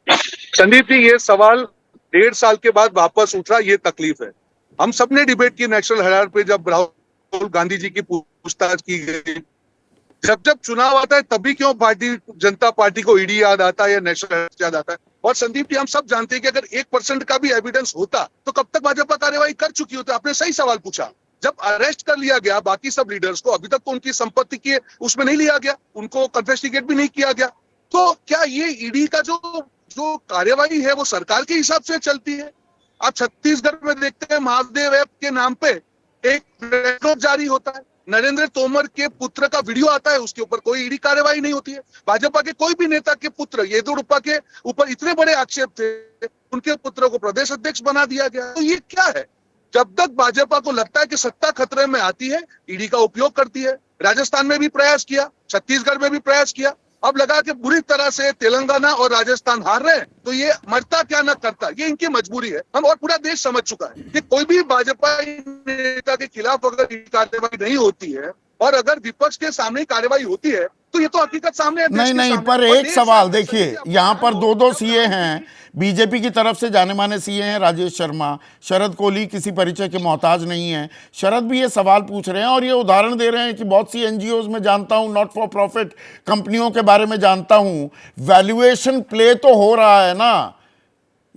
संदीप जी, ये सवाल 1.5 साल के बाद वापस उठा, ये तकलीफ है। हम सबने डिबेट की नेशनल हेराल्ड पे, जब राहुल गांधी जी की पूछताछ की गई, जब चुनाव आता है तभी क्यों भारतीय जनता पार्टी को ईडी याद आता है या नेशनल हेराल्ड याद आता है। और संदीप जी, हम सब जानते हैं कि अगर 1% का भी एविडेंस होता तो कब तक भाजपा कार्यवाही कर चुकी होती। आपने सही सवाल पूछा। जब अरेस्ट कर लिया गया बाकी सब लीडर्स को, अभी तक तो उनकी संपत्ति की उसमें नहीं लिया गया, उनको कन्फेस्टिगेट भी नहीं किया गया, तो क्या ये ईडी का जो कार्यवाही है वो सरकार के हिसाब से चलती है? आप छत्तीसगढ़ में देखते हैं, महादेव ऐप के नाम पे एक रेकॉर्ड जारी होता है, नरेंद्र तोमर के पुत्र का वीडियो आता है, उसके ऊपर कोई ईडी कार्रवाई नहीं होती है। भाजपा के कोई भी नेता के पुत्र, येदियुरप्पा के ऊपर इतने बड़े आक्षेप थे, उनके पुत्र को प्रदेश अध्यक्ष बना दिया गया। तो ये क्या है? जब तक भाजपा को लगता है कि सत्ता खतरे में आती है, ईडी का उपयोग करती है। राजस्थान में भी प्रयास किया, छत्तीसगढ़ में भी प्रयास किया, अब लगा कि बुरी तरह से तेलंगाना और राजस्थान हार रहे हैं, तो ये मरता क्या न करता, ये इनकी मजबूरी है। हम और पूरा देश समझ चुका है कि कोई भी भाजपा नेता के खिलाफ अगर कार्रवाई नहीं होती है, और अगर विपक्ष के सामने कार्रवाई होती है, तो ये तो हकीकत सामने है। नहीं, पर एक सवाल देखिए, यहां पर दो सीए हैं, बीजेपी की तरफ से जाने माने सीए हैं राजेश शर्मा, शरद कोहली किसी परिचय के मोहताज नहीं है। शरद भी ये सवाल पूछ रहे हैं और ये उदाहरण दे रहे हैं कि बहुत सी एनजीओज में जानता हूं, नॉट फॉर प्रॉफिट कंपनियों के बारे में जानता हूं, वैल्यूएशन प्ले तो हो रहा है ना।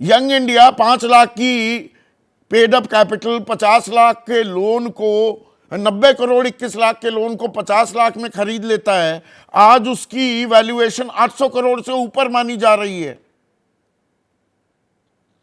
यंग इंडिया 5 लाख की पेड अप कैपिटल, 50 लाख के लोन को, 90 करोड़ 21 लाख के लोन को 50 लाख में खरीद लेता है। आज उसकी वैल्यूएशन 800 करोड़ से ऊपर मानी जा रही है।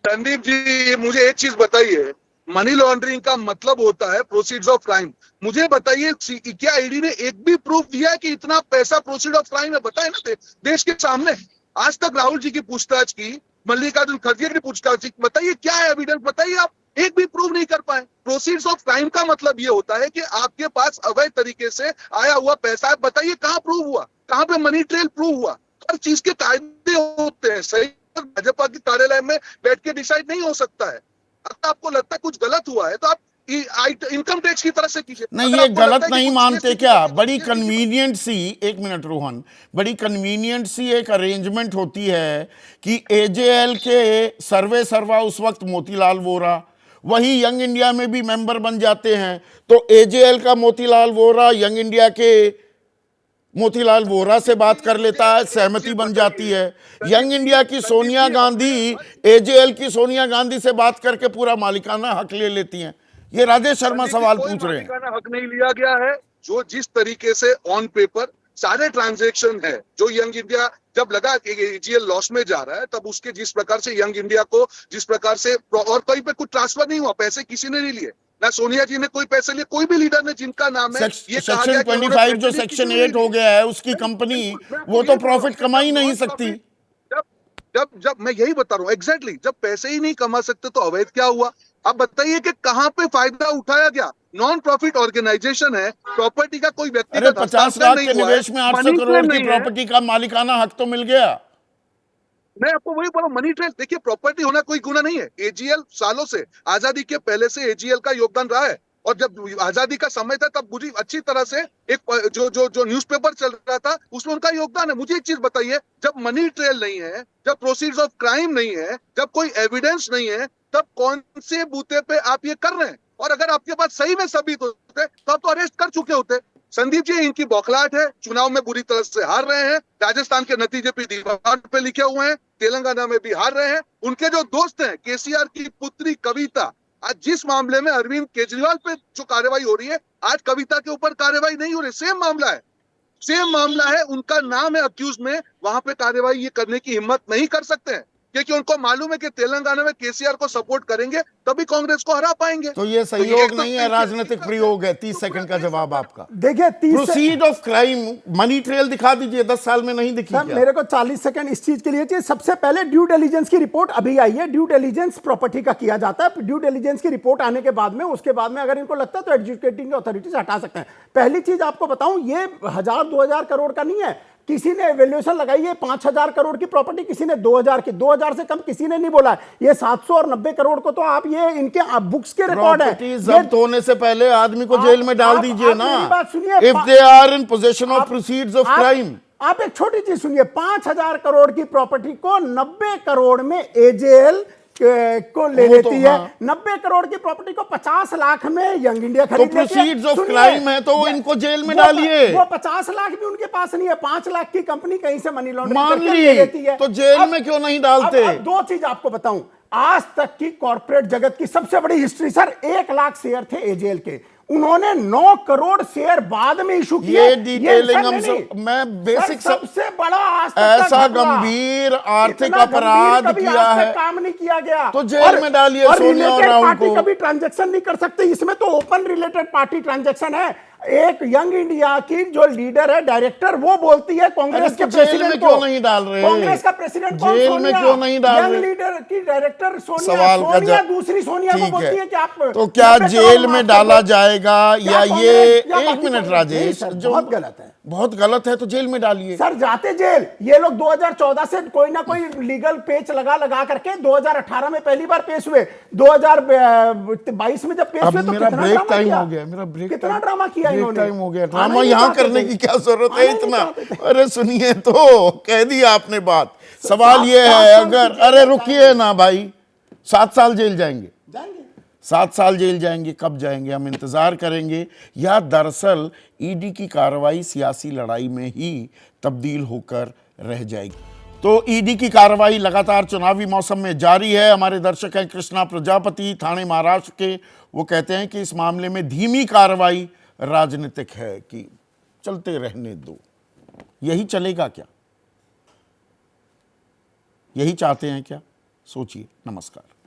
संदीप जी, मुझे एक चीज बताइए, मनी लॉन्ड्रिंग का मतलब होता है प्रोसीड्स ऑफ क्राइम। मुझे बताइए क्या ईडी ने एक भी प्रूफ दिया है कि इतना पैसा प्रोसीड ऑफ क्राइम है? बताए ना देश के सामने। आज तक राहुल जी की पूछताछ की, मल्लिकार्जुन खड़गे की पूछताछ की, बताइए क्या है एविडेंस? बताइए आप, एक भी प्रूव नहीं कर पाए। प्रोसीड्स ऑफ क्राइम का मतलब ये होता है कि आपके पास अवैध तरीके से आया हुआ पैसा है, बताइए कहां प्रूव हुआ, कहां पे मनी ट्रेल प्रूव हुआ? हर चीज के कायदे होते हैं, सही भाजपा के कार्यालय में बैठ के डिसाइड नहीं हो सकता है। अगर आपको लगता है कुछ गलत हुआ है तो आप इनकम टैक्स की तरह से कीजिए। नहीं, अगर ये आपको लगता गलत है कि नहीं कुछ मानते CST क्या? की बड़ी तरह से कन्वीनियंट सी, एक मिनट रोहन, बड़ी कन्वीनियंट सी एक अरेंजमेंट होती है कि एजेएल के सर्वे सर्वा उस वक्त मोतीलाल वोरा, वही यंग इंडिया में भी मेंबर बन जाते हैं, तो एजेएल का मोतीलाल वोरा यंग इंडिया के मोतीलाल वोरा से बात कर लेता है, सहमति बन जाती है। यंग इंडिया की सोनिया गांधी एजेएल की सोनिया गांधी से बात करके पूरा मालिकाना हक ले लेती हैं। ये राजेश शर्मा सवाल पूछ रहे हैं। मालिकाना हक नहीं लिया गया है। जो जिस तरीके से ऑन पेपर सारे ट्रांजैक्शन है, जो यंग इंडिया जब लगा कि एजीएल लॉस में जा रहा है, तब उसके जिस प्रकार से यंग इंडिया को जिस प्रकार से, और कहीं पे कुछ ट्रांसफर नहीं हुआ, पैसे किसी ने नहीं लिए, ना सोनिया जी ने कोई पैसे लिए, कोई भी लीडर ने जिनका नाम है ये कहा गया सेक्शन कि उन्होंने 25 जो पैसे लिए, सेक्शन किसी ने 8 हो नहीं गया है उसकी कंपनी, वो तो प्रॉफिट कमा ही नहीं सकती। जब जब जब मैं यही बता रहा हूँ एग्जैक्टली, जब पैसे ही नहीं कमा सकते तो अवैध क्या हुआ? अब बताइए कि कहां पे फायदा उठाया गया? नॉन प्रॉफिट ऑर्गेनाइजेशन है, प्रॉपर्टी का कोई व्यक्ति अरे 50 लाख के निवेश में 800 करोड़ की प्रॉपर्टी का मालिकाना हक तो मिल गया। मैं आपको वही बोला, मनी ट्रेल। देखिए, प्रॉपर्टी होना कोई गुना नहीं है। एजीएल सालों से, आजादी के पहले से एजीएल का योगदान रहा है, और जब आजादी का समय था तब मुझे अच्छी तरह से एक जो न्यूज़पेपर चल रहा था उसमें उनका योगदान है। मुझे एक चीज बताइए, जब मनी ट्रेल नहीं है, जब प्रोसीड्स ऑफ क्राइम नहीं है, जब कोई एविडेंस नहीं है, तब कौन से बूते पे आप ये कर रहे हैं? और अगर आपके पास सही में सबूत होते तो आप तो अरेस्ट कर चुके होते। संदीप जी, इनकी बौखलाहट है, चुनाव में बुरी तरह से हार रहे हैं, राजस्थान के नतीजे पे दीवार पे लिखे हुए हैं, तेलंगाना में भी हार रहे हैं। उनके जो दोस्त हैं, केसीआर की पुत्री कविता, आज जिस मामले में अरविंद केजरीवाल पे जो कार्रवाई हो रही है, आज कविता के ऊपर कार्रवाई नहीं हो रही। सेम मामला है, सेम मामला है, उनका नाम है अक्यूज में, वहां पे कार्रवाई ये करने की हिम्मत नहीं कर सकते हैं, क्योंकि उनको मालूम है कि तेलंगाना में केसीआर को सपोर्ट करेंगे तभी कांग्रेस को हरा पाएंगे। तो ये सहयोग नहीं है, राजनीतिक प्रयोग है। 30 सेकंड का जवाब आपका। देखिए, 30 proceed of crime, money trail दिखा दीजिए, 10 साल में नहीं दिखी सर, क्या? मेरे को 40 सेकंड इस चीज के लिए चाहिए। सबसे पहले ड्यू डिलीजेंस की रिपोर्ट अभी आई है। ड्यू डिलीजेंस प्रॉपर्टी का किया जाता है। ड्यू डिलीजेंस की रिपोर्ट आने के बाद में, उसके बाद में अगर इनको लगता है तो एडजुकेटिंग अथॉरिटीज हटा सकते हैं। पहली चीज आपको बताऊं, ये 1000-2000 करोड़ का नहीं है। किसी ने वैल्यूएशन लगाई है 5000 करोड़ की प्रॉपर्टी, किसी ने 2000 की, 2000 से कम किसी ने नहीं बोला। ये 700 और 90 करोड़ को तो आप, ये इनके बुक्स के रिकॉर्ड है। प्रॉपर्टी जब्त होने से पहले आदमी को जेल में डाल दीजिए ना, मेरी बात सुनिए। If they are in possession of proceeds of crime. आप एक छोटी चीज सुनिए, 5000 करोड़ की प्रॉपर्टी को 90 करोड़ में एजेएल को ले लेती है। 90 करोड़ की प्रॉपर्टी को 50 लाख में यंग इंडिया खरीद लेती है। तो प्रोसीड्स ऑफ क्राइम है, तो इनको जेल में डालिए। वो 50 लाख भी उनके पास नहीं है। 5 लाख की कंपनी कहीं से मनी लॉन्ड्रिंग मान करके ले लेती है। तो जेल में क्यों नहीं डालते? अब दो चीज आपको बताऊं, आज तक की कॉर्पोरेट जगत की सबसे बड़ी हिस्ट्री, सर 1 लाख शेयर थे एजेएल के, उन्होंने 9 करोड़ शेयर बाद में इशू किए। ये डिटेलिंग हम सब, मैं बेसिक सबसे बड़ा आज तक ऐसा गंभीर आर्थिक अपराध किया है, काम नहीं किया गया, तो जेल में डालिए सोनिया और राहुल को। कभी ट्रांजैक्शन नहीं कर सकते, इसमें तो ओपन रिलेटेड पार्टी ट्रांजैक्शन है। एक यंग इंडिया की जो लीडर है, डायरेक्टर, वो बोलती है कांग्रेस के प्रेसिडेंट को क्यों नहीं डाल रहे? कांग्रेस का प्रेसिडेंट जेल में क्यों नहीं डाल रहे? यंग लीडर की डायरेक्टर सोनिया, सवाल का सोनिया दूसरी सोनिया को बोलती है कि आप तो क्या जेल में डाला जाएगा या ये? एक मिनट राजेश, जो बहुत गलत है, बहुत गलत है तो जेल में डालिए। सर जाते जेल। ये लोग 2014 से कोई ना कोई लीगल पेच लगा करके 2018 में पहली बार पेश हुए, 2022 में जब पेश हुए तो मेरा ब्रेक टाइम हो गया, मेरा ब्रेक कितना ड्रामा किया ब्रेक इन्होंने। टाइम हो गया। ड्रामा यहाँ करने की क्या जरूरत है इतना? अरे सुनिए, तो कह दिया आपने बात। सवाल ये है, अगर, अरे रुकिए ना भाई, 7 साल जेल जाएंगे, 7 साल जेल जाएंगे। कब जाएंगे, हम इंतजार करेंगे, या दरअसल ईडी की कार्रवाई सियासी लड़ाई में ही तब्दील होकर रह जाएगी? तो ईडी की कार्रवाई लगातार चुनावी मौसम में जारी है। हमारे दर्शक हैं कृष्णा प्रजापति, ठाणे महाराष्ट्र के। वो कहते हैं कि इस मामले में धीमी कार्रवाई राजनीतिक है, कि चलते रहने दो। यही चलेगा क्या? यही चाहते हैं क्या? सोचिए। नमस्कार।